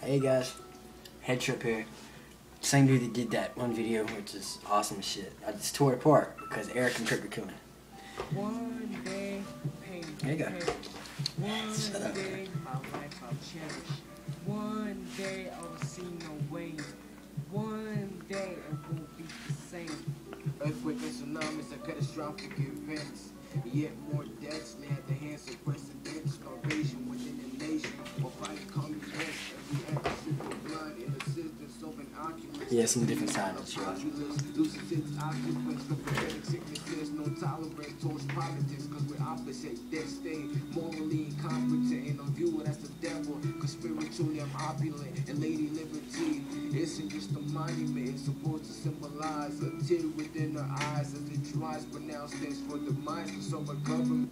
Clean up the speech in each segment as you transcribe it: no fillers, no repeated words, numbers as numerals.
Hey guys, Head Trip here. Same dude that did that one video, which is awesome as shit. I just tore it apart because Erik and Cryptic killed me. One day, pain. There you go. One day, my life I'll cherish. One day I'll see no way. One day it won't be the same. Earthquake and tsunamis are catastrophic events. Yet more deaths lay at the hands of presidents. Starvation within the nation. Or private communists. Every act is simple blood in assistance of an oculus. Yeah, some different sides. Loses its occupants for pathetic sicknesses. No tolerance towards politics. Cause we're opposite. They stay morally incompetent. And I'm viewed as the devil. Cause spiritually I'm opulent. And Lady Liberty isn't just a monument. It's supposed to symbolize a tear within her eyes. As it dries, but now stands for the minds. So a government.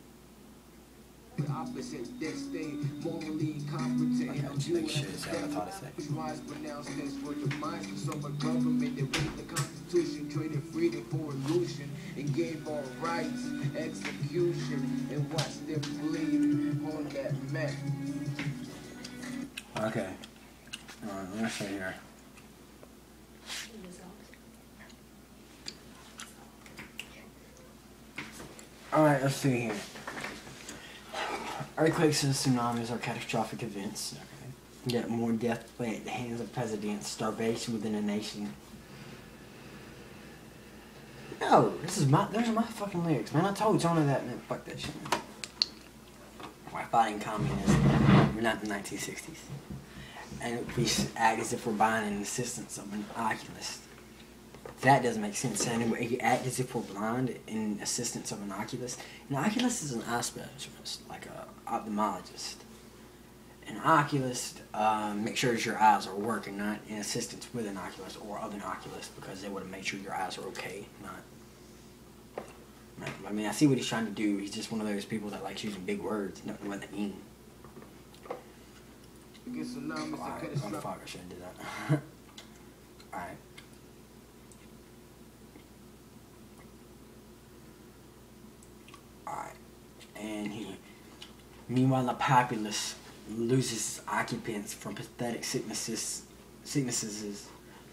The opposite, they stay morally incompetent. I got you, shit, so I thought it said. Rise, but now stands for the minds of a government that read the Constitution, traded freedom for illusion, and gave all rights, execution, and watched them bleed on that mat. Okay. Let me see here. Alright, let's see here. Earthquakes and tsunamis are catastrophic events. Okay. Yet more death at the hands of presidents, starvation within a nation. No, those are my fucking lyrics, man. I told Jonah that, man. Fuck that shit, man. We're fighting communism. We're not in the 1960s. And we act as if we're buying an assistance of an oculist. That doesn't make sense. Anyway, you act as if we're blind in assistance of an oculist. An oculist is an eye specialist, like an ophthalmologist. An oculist makes sure that your eyes are working, not in assistance with an oculist or of an oculist, because they want to make sure your eyes are okay, not. I mean, I see what he's trying to do. He's just one of those people that likes using big words, not what they mean. Alright, oh fuck, I shouldn't do that. Alright. And meanwhile, the populace loses occupants from pathetic sicknesses,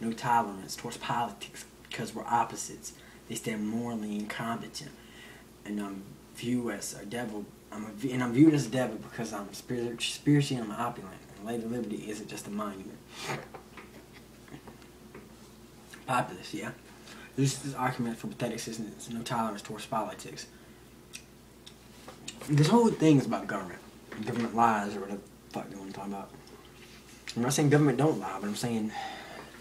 no tolerance towards politics because we're opposites. They stand morally incompetent, and I'm viewed as a devil. I'm viewed as a devil because I'm spiritually I'm opulent. And Lady Liberty isn't just a monument. Populace, yeah. Loses argument for pathetic citizens, no tolerance towards politics. This whole thing is about government. Government lies, or whatever the fuck they want to talk about. I'm not saying government don't lie, but I'm saying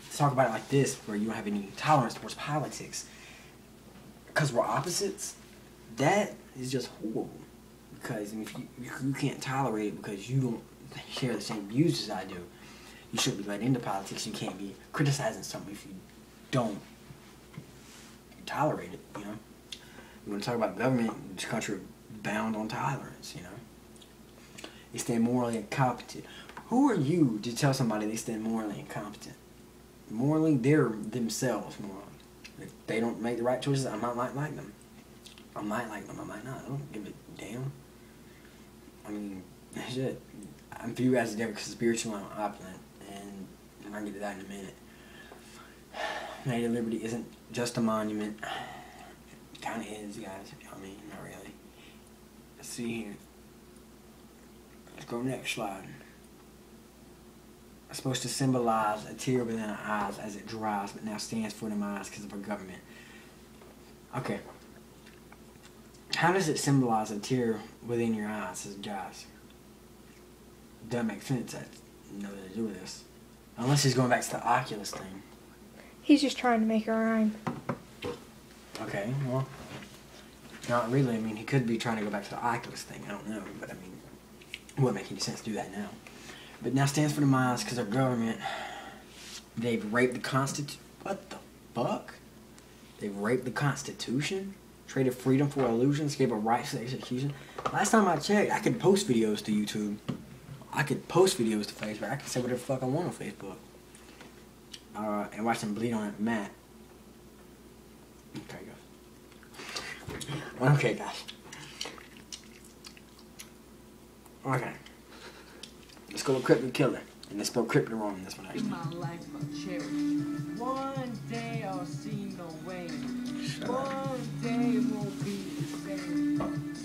let's talk about it like this, where you don't have any tolerance towards politics. Because we're opposites, that is just horrible. Because if you can't tolerate it because you don't share the same views as I do, you shouldn't be let into politics. You can't be criticizing something if you don't tolerate it, you know? You want to talk about government, this country bound on tolerance, you know? They stand morally incompetent. Who are you to tell somebody they stand morally incompetent? Morally, they're themselves morally. If they don't make the right choices, I might not like them. I might like them, I might not. I don't give a damn. I mean, shit. I'm viewed as a devil because spiritually I'm opulent, and I'll get to that in a minute. Lady Liberty isn't just a monument. It kind of is, guys. I mean, not really. Let's see here. Let's go next slide. It's supposed to symbolize a tear within our eyes as it dries, but now stands for the minds because of our government. Okay. How does it symbolize a tear within your eyes as it dries? Doesn't make sense. That's nothing to do with this. Unless he's going back to the Oculus thing. He's just trying to make it rhyme. Okay, well, not really. I mean, he could be trying to go back to the Oculus thing. I don't know, but I mean, it wouldn't make any sense to do that now. But now stands for the minds because our government, they've raped the Constitution. What the fuck? They've raped the Constitution? Traded freedom for illusions? Gave a right to execution? Last time I checked, I could post videos to YouTube. I could post videos to Facebook. I could say whatever the fuck I want on Facebook. And watch them bleed on that mat. Okay, guys. Okay, guys. Okay. Let's go to Cryptic Killer. And they spelled crypto wrong in this one, In actually. my life I cherish. One day I'll see no rain. One day it won't be the same.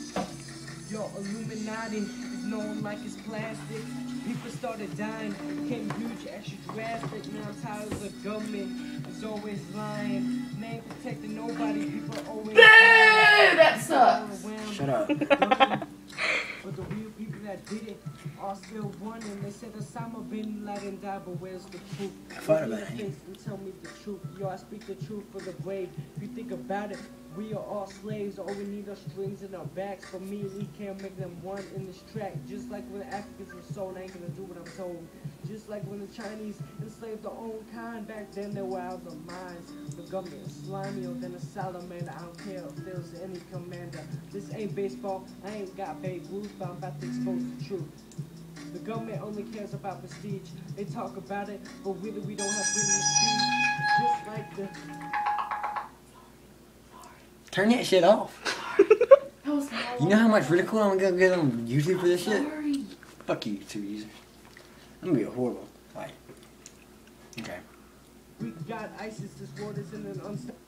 Your Illuminati is known like it's plastic. People started dying, getting huge, extra drastic. Now I'm tired of the government. It's always lying. They ain't protecting nobody. People are always lying. That sucks. Shut up. But the real people that did it are still running. They said Osama bin Laden died, but where's the proof? Thought Look me in about the it. face and tell me the truth. Yo, I speak the truth for the brave. If you think about it, we are all slaves. All we need are strings in our backs. But me and E can't make them one in this track. Just like when the Africans were sold, I ain't gonna do what I'm told. Just like when the Chinese enslaved their own kind. Back then they were out of their minds. The government is slimier than a salamander. I don't care if there's any commander. This ain't baseball. I ain't got Babe Ruth, but I'm about to expose the truth. The government only cares about prestige. They talk about it, but really we don't have freedom of speech. Just like the... Turn that shit off. That was my You know how much ridicule I'm gonna get on YouTube for this shit? Sorry. Fuck you, YouTube users. I'm gonna be a horrible. Like, okay. We got ISIS, this world is in an unstable...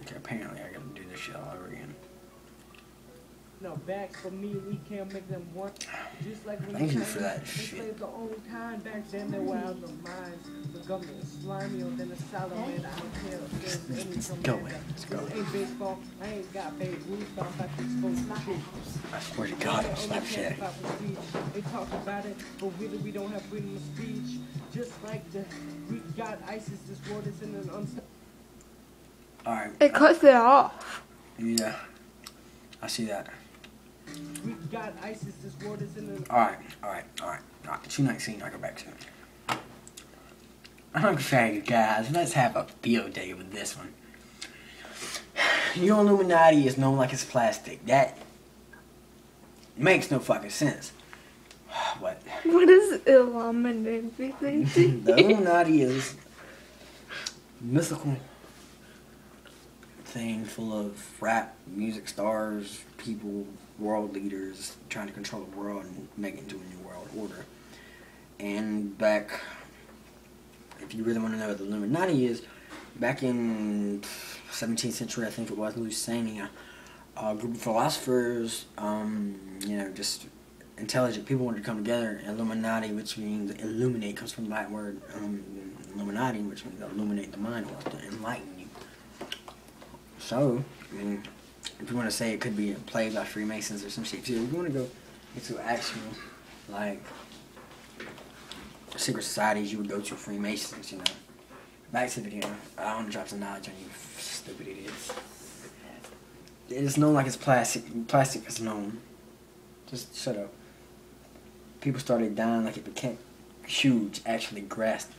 Okay, apparently I gotta do this shit all over again. No backs, but me and we can't make them one. Just like when Thank the you for that Chinese shit. enslaved their own kind. Back then they were out of their minds. The government is slimier than a salamander. I don't care if there's any Let's go, commander. man. Let's go. This ain't baseball. I ain't got Babe Ruth, but I'm about to expose the truth. I swear to God, I'll slap shit. About prestige. They talk about it, but really we don't have freedom of speech. Just like the we got ISIS, this world is in an unstable. Alright. It cuts it off. Yeah. I see that. We got ISIS, this world is in an Alright. 219, I'll go back to it. Okay, guys, let's have a field day with this one. Your Illuminati is known like it's plastic. That makes no fucking sense. What? What is Illuminati? The Illuminati is mythical thing full of rap, music stars, people, world leaders trying to control the world and make it into a new world order. And back, if you really want to know what the Illuminati is, back in 17th century, I think it was, Lusitania, a group of philosophers, just intelligent people wanted to come together. Illuminati, which means illuminate, comes from the Latin word Illuminati, which means illuminate the mind, or to enlighten you. So, I mean, if you want to say it could be a play by Freemasons or some shit too, if you want to go into actual, like, secret societies, you would go to Freemasons, you know. Back to the video. I want to drop some knowledge on you stupid idiots. It is known like it's plastic. Plastic is known. Just shut up. People started dying like it became huge, actually drastic.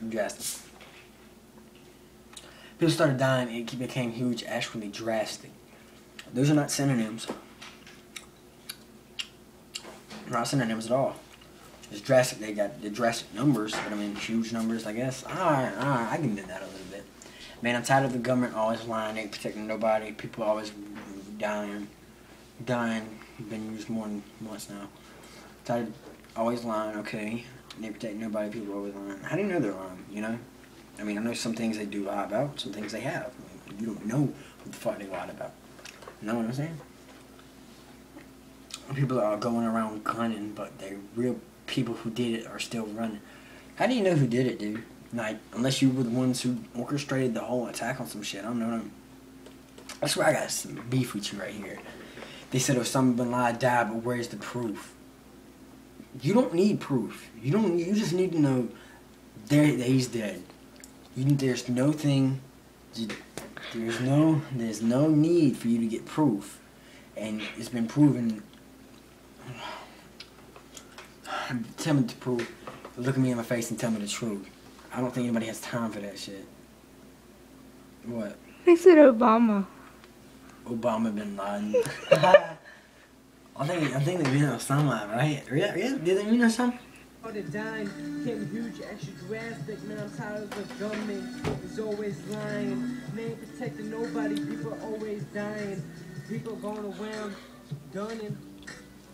People started dying and it became huge, actually drastic. Those are not synonyms. They're not synonyms at all. It's drastic. They got the drastic numbers, but I mean huge numbers, I guess. Alright, I can do that a little bit. Man, I'm tired of the government always lying, ain't protecting nobody. People always dying. Been used more than once now. Tired of always lying, okay. They protect nobody, people always lying. How do you know they're lying, you know? I mean, I know some things they do lie about, some things they have. I mean, you don't know what the fuck they lied about. You know what I'm saying? People are going around gunning, but the real people who did it are still running. How do you know who did it, dude? Like, unless you were the ones who orchestrated the whole attack on some shit. I don't know. That's where I got some beef with you right here. They said Osama bin Laden died, but where's the proof? You don't need proof. You just need to know that he's dead. There's no need for you to get proof, and it's been proven. Tell me the proof. Look at me in my face and tell me the truth. I don't think anybody has time for that shit. What? They said Obama. Obama bin Laden. I think they mean Osama, right? Yeah, did they mean Osama? Started dying, getting huge, extra drastic. Man, I'm tired of the government. It's always lying. They ain't protecting nobody. People are always dying. People going around gunning.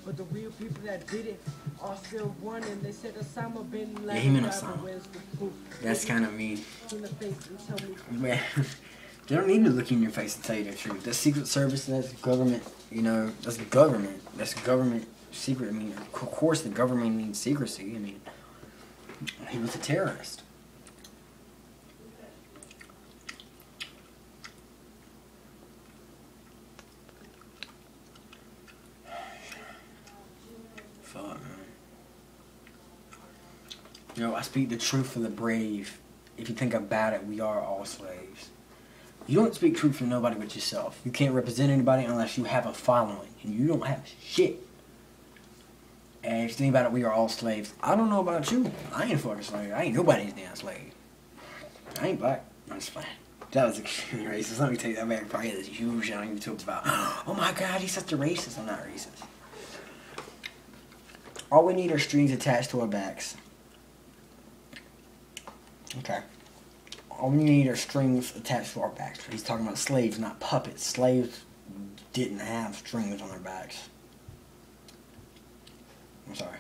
But the real people that did it are still running. They said Osama bin Laden. Yeah, he meant rapper, Osama. where's the proof? That's kind of mean. In the face and tell me. Man, they don't need to look in your face and tell you the truth. That's Secret Service, that's government, you know, that's government. That's government secret. I mean, of course the government needs secrecy. I mean, he was a terrorist. Fuck, man. You know, I speak the truth for the brave. If you think about it, we are all slaves. You don't speak truth for nobody but yourself. You can't represent anybody unless you have a following. And you don't have shit. And if you think about it, we are all slaves. I don't know about you. I ain't a fucking slave. I ain't nobody's damn slave. I ain't black. I'm just playing. That was extremely racist. Let me take that back. Probably this huge show on YouTube about, oh my god, he's such a racist. I'm not racist. All we need are strings attached to our backs. Okay. All we need are strings attached to our backs. He's talking about slaves, not puppets. Slaves didn't have strings on their backs. I'm sorry.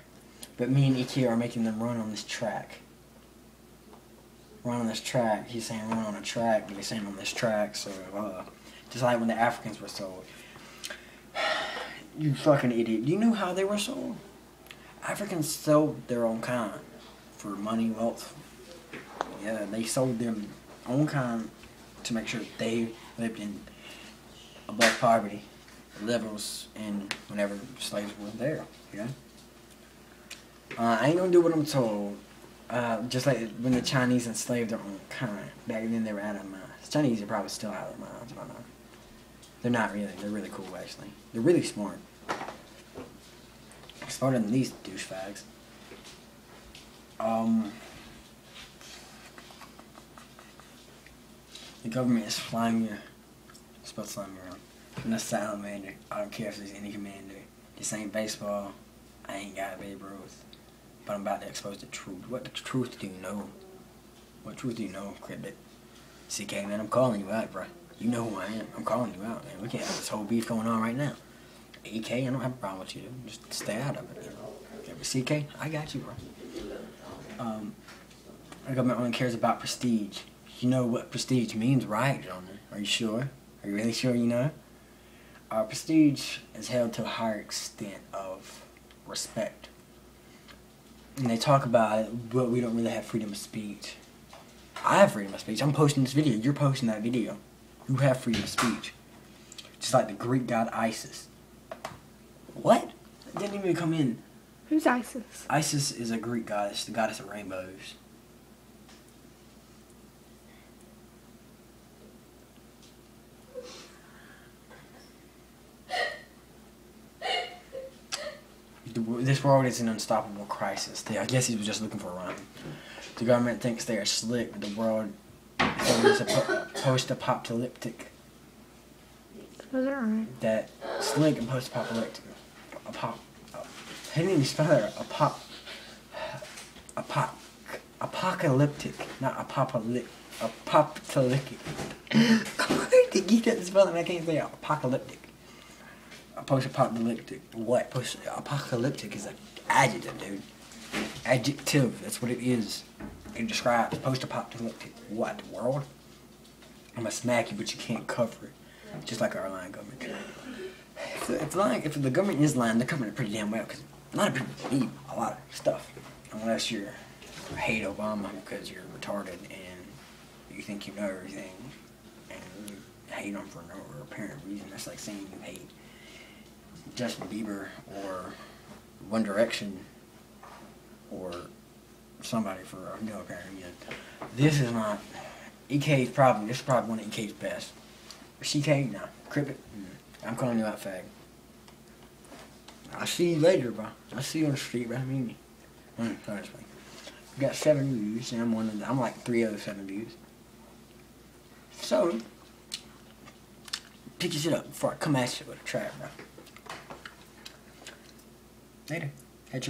But me and Erik are making them run on this track. Run on this track. He's saying run on a track, but he's saying on this track. So, just like when the Africans were sold. You fucking idiot. Do you know how they were sold? Africans sold their own kind for money, wealth. Yeah, they sold their own kind to make sure they lived in above poverty levels and whenever slaves were there, you know? I ain't gonna do what I'm told. Just like when the Chinese enslaved their own kind. Back then they were out of their minds. The Chinese are probably still out of their minds, I don't know. They're not really. They're really cool, actually. They're really smart. Smarter than these douchebags. The government is flying you. It's supposed to fly me around. I'm not salamander. I don't care if there's any commander. This ain't baseball. I ain't got Babe Ruth. But I'm about to expose the truth. What the truth do you know? What truth do you know, Cryptic? CK, man, I'm calling you out, bro. You know who I am. I'm calling you out, man. We can't have this whole beef going on right now. EK, I don't have a problem with you. Just stay out of it, you know. Yeah, but CK, I got you, bro. The government only cares about prestige. You know what prestige means, right, Jonah? Are you sure? Are you really sure you know? Prestige is held to a higher extent of respect. And they talk about it, but we don't really have freedom of speech. I have freedom of speech. I'm posting this video. You're posting that video. You have freedom of speech. Just like the Greek god Isis. What? That didn't even come in. Who's Isis? Isis is a Greek goddess, the goddess of rainbows. This world is an unstoppable crisis. I guess he was just looking for a rhyme. The government thinks they are slick, but the world is post-apocalyptic. Those are right. That slick and post-apocalyptic. I didn't even spell that. Apocalyptic, not apocalyptic. Apocalyptic. To get that spelling, I can't say apocalyptic. Post-apocalyptic. What? Post-apocalyptic is an adjective, dude. Adjective. That's what it is. It describes post-apocalyptic. What? World? I'm gonna smack you, but you can't cover it. Just like our lying government. If the government is lying, they're covering it pretty damn well. Because a lot of people believe a lot of stuff. Unless you hate Obama because you're retarded and you think you know everything. And you hate him for no apparent reason. That's like saying you hate Justin Bieber or One Direction or somebody for no apparent reason. This is not this is probably one of EK's best. CK, no. Cryptic, I'm calling you out, fag. I'll see you later, bro. I'll see you on the street, bro. Meet me. Honestly. We got 7 views, and I'm like 3 other 7 views. So, pick your shit up before I come at you with a trap, bro. Later. Head your